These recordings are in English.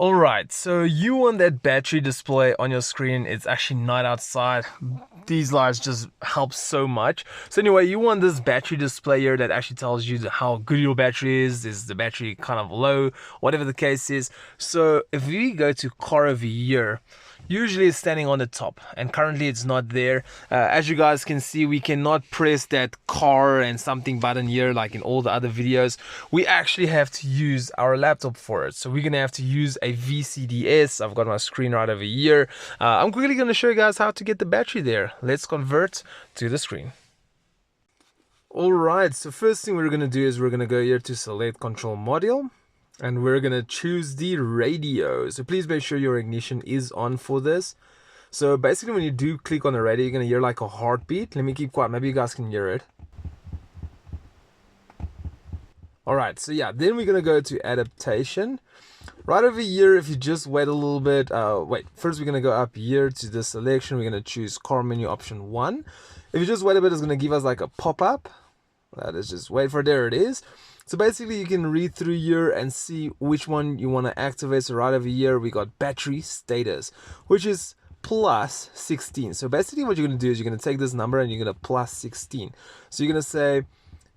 Alright, so you want that battery display on your screen. It's actually not outside. These lights just help so much. So anyway, you want this battery display here that actually tells you how good your battery is the battery kind of low, whatever the case is. So if we go to car over here, usually it's standing on the top and currently it's not there. As you guys can see, we cannot press that car and something button here like in all the other videos. We actually have to use our laptop for it. So we're gonna have to use a VCDS. I've got my screen right over here. I'm quickly gonna show you guys how to get the battery there. Let's convert to the screen. Alright, so first thing we're gonna do is we're gonna go here to select control module. And we're gonna choose the radio. So please make sure your ignition is on for this. So basically when you do click on the radio, you're gonna hear like a heartbeat. Let me keep quiet, maybe you guys can hear it. Alright, so yeah, then we're gonna go to adaptation. Right over here, if you just wait a little bit, first we're gonna go up here to the selection. We're gonna choose car menu option 1. If you just wait a bit, it's gonna give us like a pop-up. Let's just wait for there it is. So basically you can read through here and see which one you want to activate. So right over here we got battery status, which is plus 16. So basically what you're going to do is you're going to take this number and you're going to plus 16. So you're going to say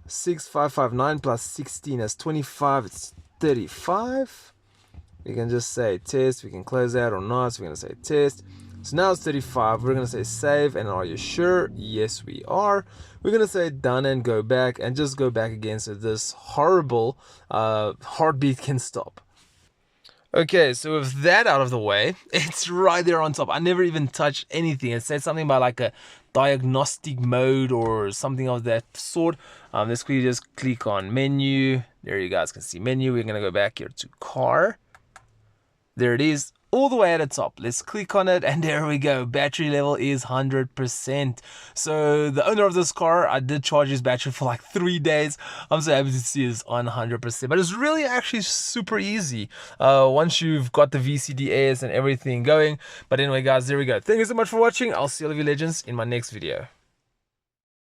6559 plus 16 is 25, it's 35. You can just say test, we can close that or not. So we're going to say test. So now it's 35. We're going to say save, and are you sure? Yes, we are. We're going to say done and go back, and just go back again so this horrible heartbeat can stop. Okay, so with that out of the way, it's right there on top. I never even touched anything. It said something about like a diagnostic mode or something of that sort. Let's quickly just click on menu. There you guys can see menu. We're going to go back here to car. There it is, all the way at the top. Let's click on it, and there we go. Battery level is 100%. So the owner of this car, I did charge his battery for like 3 days. I'm so happy to see it's on 100%. But it's really actually super easy once you've got the VCDS and everything going. But anyway, guys, there we go. Thank you so much for watching. I'll see all of you legends in my next video.